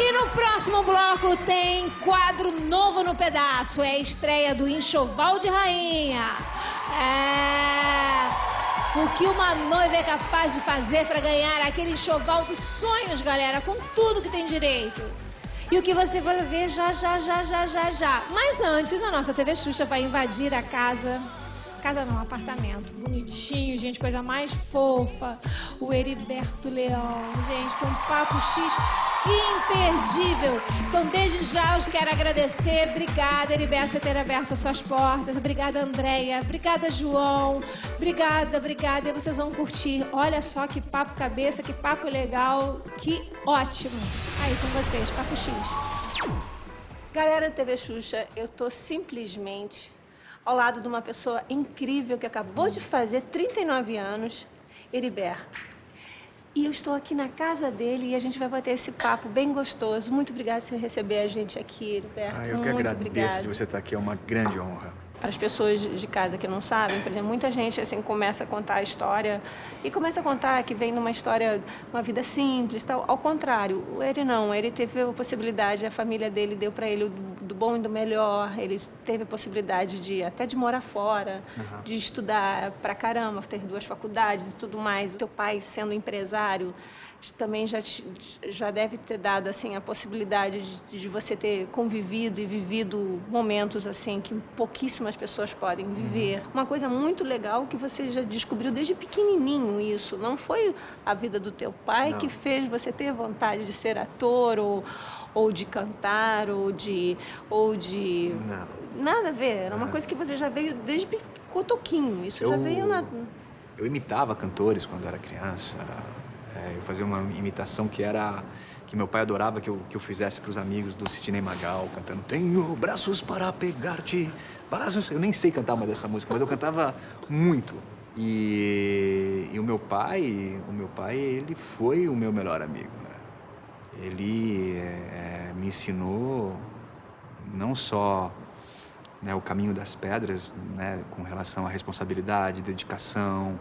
E no próximo bloco tem quadro novo no pedaço. É a estreia do Enxoval de Rainha. O que uma noiva é capaz de fazer para ganhar aquele enxoval dos sonhos, galera, com tudo que tem direito. E o que você vai ver já. Mas antes, a nossa TV Xuxa vai invadir a casa. Casa não, apartamento. Bonitinho, gente, coisa mais fofa. O Heriberto Leão, gente, com um papo X imperdível. Então, desde já, eu quero agradecer. Obrigada, Heriberto, por ter aberto as suas portas. Obrigada, Andréia. Obrigada, João. Obrigada. E vocês vão curtir. Olha só que papo cabeça, que papo legal, que ótimo. Aí, com vocês, Papo X. Galera do TV Xuxa, eu tô simplesmente ao lado de uma pessoa incrível que acabou de fazer 39 anos, Heriberto. E eu estou aqui na casa dele e a gente vai bater esse papo bem gostoso. Muito obrigada por receber a gente aqui, Heriberto. Eu que agradeço de você estar aqui, é uma grande honra. Para as pessoas de casa que não sabem, por exemplo, muita gente assim começa a contar a história e começa a contar que vem numa história, uma vida simples, tal. Ao contrário, ele não, ele teve a possibilidade, a família dele deu para ele do bom e do melhor, ele teve a possibilidade de até de morar fora, de estudar pra caramba, ter 2 faculdades e tudo mais. O teu pai sendo empresário também já deve ter dado assim a possibilidade de você ter convivido e vivido momentos assim que pouquíssimas pessoas podem viver. Uma coisa muito legal que você já descobriu desde pequenininho isso. Não foi a vida do teu pai que fez você ter vontade de ser ator ou de cantar ou de nada a ver. Era uma coisa que você já veio desde cotoquinho. Isso já veio na... Eu imitava cantores quando era criança. Eu fazia uma imitação que meu pai adorava que eu fizesse para os amigos do Sidney Magal, cantando "Tenho braços para pegar-te". Eu nem sei cantar mais essa música, mas eu cantava muito. E o meu pai, ele foi o meu melhor amigo, né? Ele me ensinou não só, né, o caminho das pedras, né, com relação à responsabilidade, dedicação,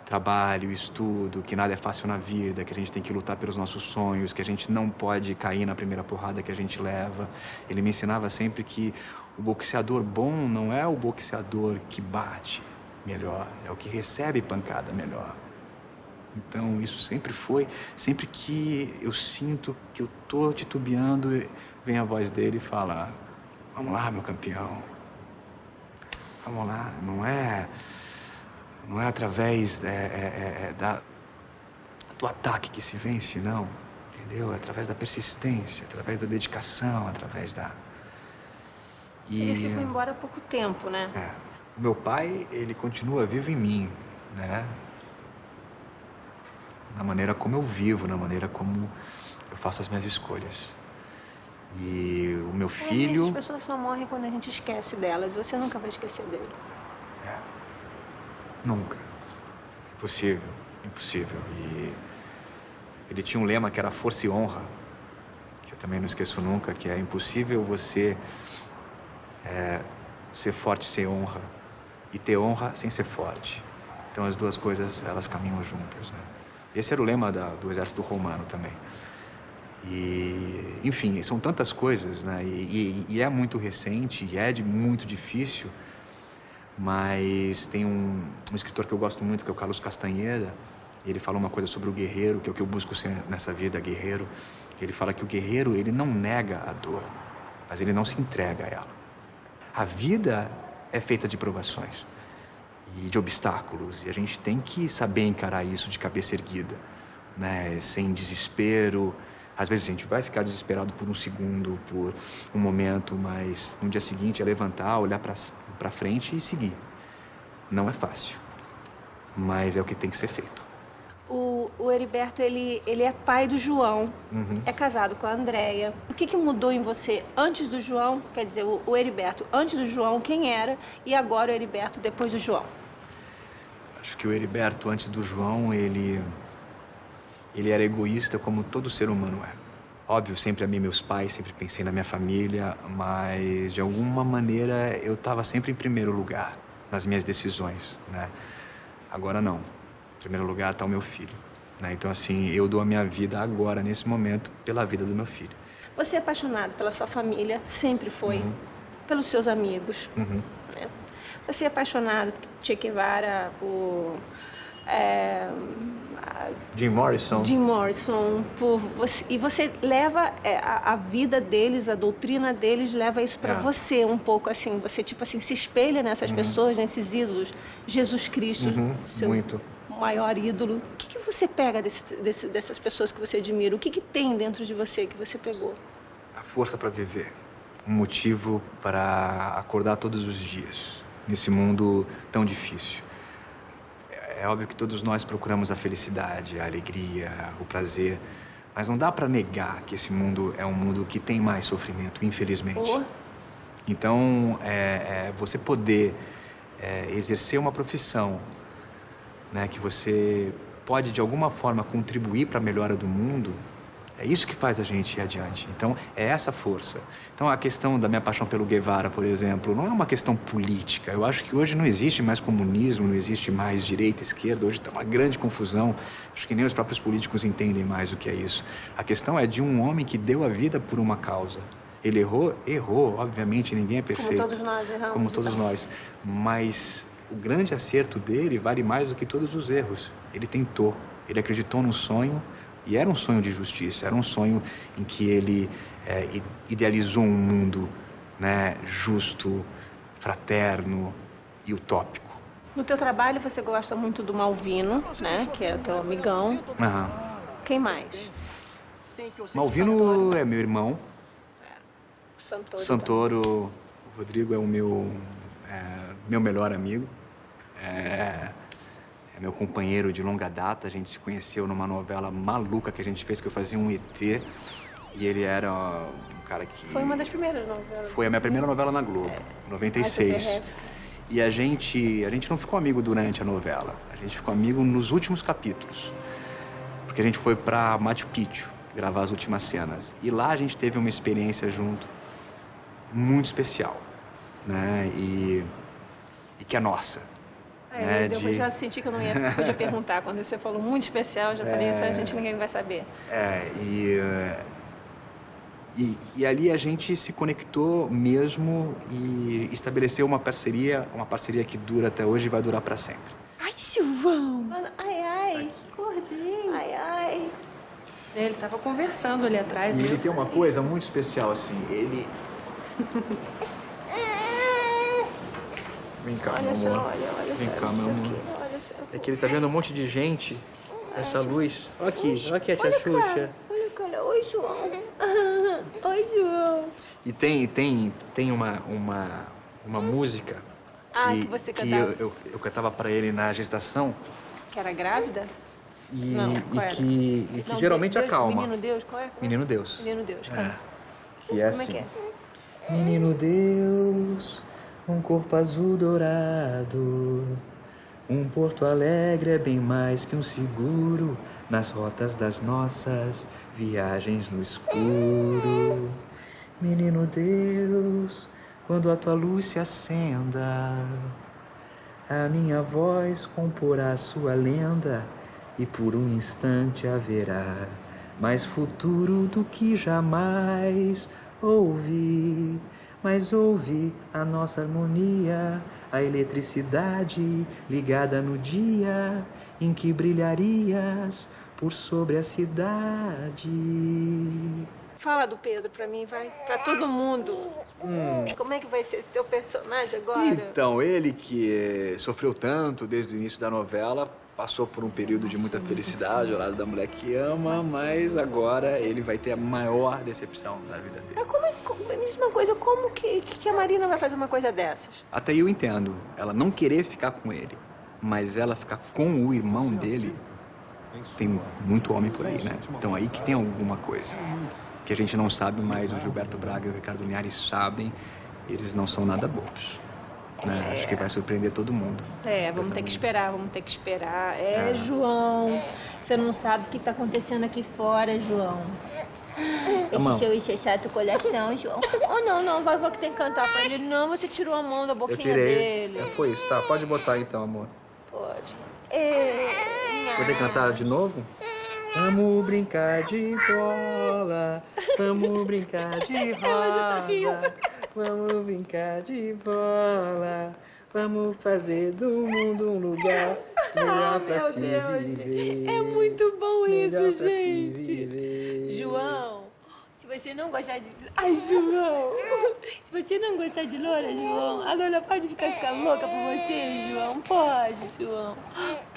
trabalho, estudo, que nada é fácil na vida, que a gente tem que lutar pelos nossos sonhos, que a gente não pode cair na primeira porrada que a gente leva. Ele me ensinava sempre que o boxeador bom não é o boxeador que bate melhor, é o que recebe pancada melhor. Então, isso sempre que eu sinto que eu tô titubeando, vem a voz dele e fala: "Vamos lá, meu campeão. Vamos lá, não é através do ataque que se vence, não, entendeu? É através da persistência, através da dedicação, através da..." Ele se foi embora há pouco tempo, né? O meu pai, ele continua vivo em mim, né? Na maneira como eu vivo, na maneira como eu faço as minhas escolhas. E o meu filho... As pessoas só morrem quando a gente esquece delas. Você nunca vai esquecer dele. Nunca. Impossível. Impossível. E ele tinha um lema que era força e honra, que eu também não esqueço nunca, que é impossível você ser forte sem honra e ter honra sem ser forte. Então as duas coisas, elas caminham juntas, né? Esse era o lema do exército romano também. E, enfim, são tantas coisas, né? E é muito recente, e é muito difícil, mas tem um escritor que eu gosto muito, que é o Carlos Castanheira. Ele fala uma coisa sobre o guerreiro, que é o que eu busco ser nessa vida, guerreiro. Ele fala que o guerreiro, ele não nega a dor, mas ele não se entrega a ela. A vida é feita de provações e de obstáculos, e a gente tem que saber encarar isso de cabeça erguida, né? Sem desespero. Às vezes a gente vai ficar desesperado por um segundo, por um momento, mas no dia seguinte é levantar, olhar para frente e seguir. Não é fácil, mas é o que tem que ser feito. O Heriberto, ele é pai do João, é casado com a Andréia. O que mudou em você antes do João? Quer dizer, o Heriberto antes do João, quem era? E agora o Heriberto depois do João? Acho que o Heriberto antes do João, ele era egoísta como todo ser humano é. Óbvio, sempre amei meus pais, sempre pensei na minha família, mas de alguma maneira eu estava sempre em primeiro lugar nas minhas decisões, né? Agora não. Em primeiro lugar está o meu filho. né? Então, assim, eu dou a minha vida agora, nesse momento, pela vida do meu filho. Você é apaixonado pela sua família, sempre foi, pelos seus amigos, né? Você é apaixonado por Che Guevara, por Jim Morrison. E você leva a vida deles, a doutrina deles, leva isso para você um pouco assim. Você, tipo assim, se espelha nessas pessoas, nesses ídolos. Jesus Cristo, seu maior ídolo. O que você pega dessas pessoas que você admira? O que tem dentro de você que você pegou? A força para viver. Um motivo para acordar todos os dias, nesse mundo tão difícil. É óbvio que todos nós procuramos a felicidade, a alegria, o prazer, mas não dá para negar que esse mundo é um mundo que tem mais sofrimento, infelizmente. Então, você poder exercer uma profissão, né, que você pode, de alguma forma, contribuir para a melhora do mundo, é isso que faz a gente ir adiante. Então, é essa força. Então, a questão da minha paixão pelo Guevara, por exemplo, não é uma questão política. Eu acho que hoje não existe mais comunismo, não existe mais direita, esquerda. Hoje está uma grande confusão. Acho que nem os próprios políticos entendem mais o que é isso. A questão é de um homem que deu a vida por uma causa. Ele errou? Errou. Obviamente, ninguém é perfeito. Como todos nós erramos. Como todos nós. Mas o grande acerto dele vale mais do que todos os erros. Ele tentou. Ele acreditou num sonho. E era um sonho de justiça, era um sonho em que ele idealizou um mundo, né, justo, fraterno e utópico. No teu trabalho você gosta muito do Malvino, né, que é teu amigão. Quem mais? Malvino é meu irmão. Santoro. O Rodrigo é o meu melhor amigo. É meu companheiro de longa data. A gente se conheceu numa novela maluca que a gente fez, que eu fazia um ET. E ele era um cara que... Foi uma das primeiras novelas. Foi a minha primeira novela na Globo, 96. E a gente não ficou amigo durante a novela. A gente ficou amigo nos últimos capítulos. Porque a gente foi pra Machu Picchu gravar as últimas cenas. E lá a gente teve uma experiência junto muito especial, né? E que é nossa. Eu já senti que eu não podia perguntar. Quando você falou muito especial, eu já falei, essa ninguém vai saber. E ali a gente se conectou mesmo e estabeleceu uma parceria que dura até hoje e vai durar para sempre. Ai, Silvão! Ai, acordei. Ai. Ele tava conversando ali atrás. E ele tem uma coisa muito especial, assim, ele... Vem cá, meu amor. Olha Vem cá, meu amor. É que ele tá vendo um monte de gente, essa luz. Olha aqui a tia Xuxa. Olha, cara. Oi, João. Oi, João. E tem uma música que você cantava. Que eu cantava pra ele na gestação. Que era grávida? Que geralmente acalma. Menino Deus, qual é? Menino Deus. Menino Deus, canta. Que é Como assim. é que é? Menino Deus, um corpo azul dourado, um Porto Alegre é bem mais que um seguro nas rotas das nossas viagens no escuro. Menino Deus, quando a tua luz se acenda, a minha voz comporá sua lenda e por um instante haverá mais futuro do que jamais ouvi. Mas ouve a nossa harmonia, a eletricidade ligada no dia em que brilharias por sobre a cidade. Fala do Pedro pra mim, vai. Pra todo mundo. Como é que vai ser esse teu personagem agora? Então, ele que sofreu tanto desde o início da novela, passou por um período de muita felicidade ao lado da mulher que ama, mas agora ele vai ter a maior decepção da vida dele. Mas me diz uma coisa, como que a Marina vai fazer uma coisa dessas? Até eu entendo, ela não querer ficar com ele, mas ela ficar com o irmão dele, tem muito homem por aí, né? Então aí que tem alguma coisa que a gente não sabe, mas o Gilberto Braga e o Ricardo Linhares sabem, eles não são nada bobos. Né? Acho que vai surpreender todo mundo. Vamos ter que esperar. João, você não sabe o que tá acontecendo aqui fora, João. Esse seu excesso coração, João. Não, vai que tem que cantar pra ele. Não, você tirou a mão da boquinha dele. Foi isso, tá? Pode botar então, amor. Pode. Vou ter que cantar de novo? Vamos brincar de bola, vamos brincar de roda, vamos brincar de bola, vamos fazer do mundo um lugar melhor pra se viver. É muito bom Melhor isso, pra se gente. viver. João, se você não gostar de... Ai, João. Se você não gostar de loura, João, a loura pode ficar louca por você, João. Pode, João.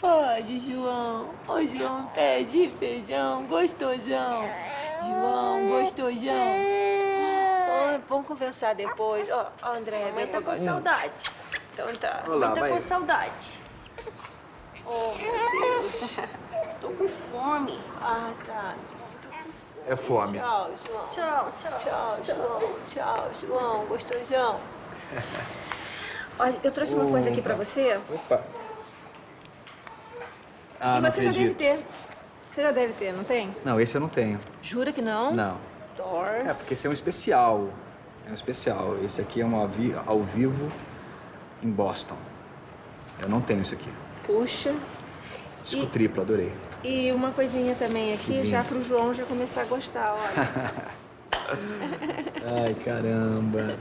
Pode, João. Ô, João, pé de feijão, gostosão. João, gostosão. Ó, vamos conversar depois. Ó, André, Mamãe tá com saudade. Então tá. Olá, Mamãe tá vai. com saudade. Oh, meu Deus. Tô com fome. Ah, tá. É fome. Tchau, João. Tchau, tchau. Tchau, João. Tchau, João. Gostosão. Olha, eu trouxe uma coisa aqui pra você. Opa. Ah, E não você já deve acredito. ter. Você já deve ter, não tem? Não, esse eu não tenho. Jura que não? Não. Doors. É, porque esse é um especial. É um especial. Esse aqui é um ao vivo em Boston. Eu não tenho isso aqui. Puxa. Disco triplo, adorei. E uma coisinha também aqui, lindo. já pro João já começar a gostar, olha. Ai, caramba.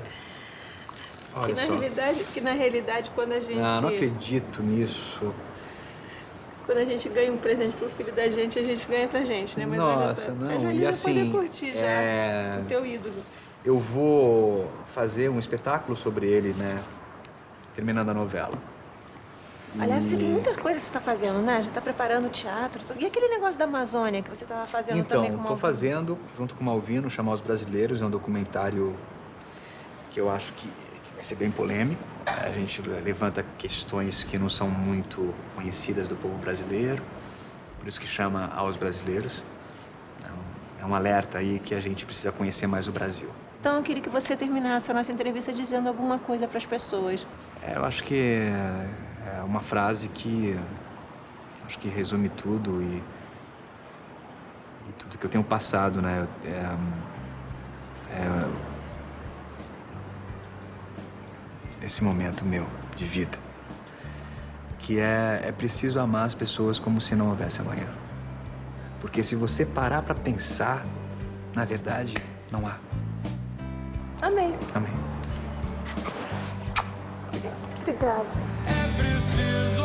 Olha Que na realidade, quando a gente... Ah, não acredito nisso. Quando a gente ganha um presente pro filho da gente, a gente ganha pra gente, né? Mas olha Nossa, só, não. a gente E vai assim, poder curtir já é, o teu ídolo. eu vou fazer um espetáculo sobre ele, né? Terminando a novela. Aliás, você tem E- muita coisa que você tá fazendo, né? Já tá preparando o teatro. E aquele negócio da Amazônia que você tava fazendo Então, também com o estou Malvino? fazendo, junto com o Malvino, Chamar os Brasileiros. É um documentário que eu acho que vai ser bem polêmico. A gente levanta questões que não são muito conhecidas do povo brasileiro. Por isso que chama Aos Brasileiros. É um alerta aí que a gente precisa conhecer mais o Brasil. Então, eu queria que você terminasse a nossa entrevista dizendo alguma coisa para as pessoas. Eu acho que é uma frase que acho que resume tudo e tudo que eu tenho passado, né? Esse momento meu de vida, que é preciso amar as pessoas como se não houvesse amanhã. Porque se você parar para pensar, na verdade, não há. Amém. Amém. Obrigada. É preciso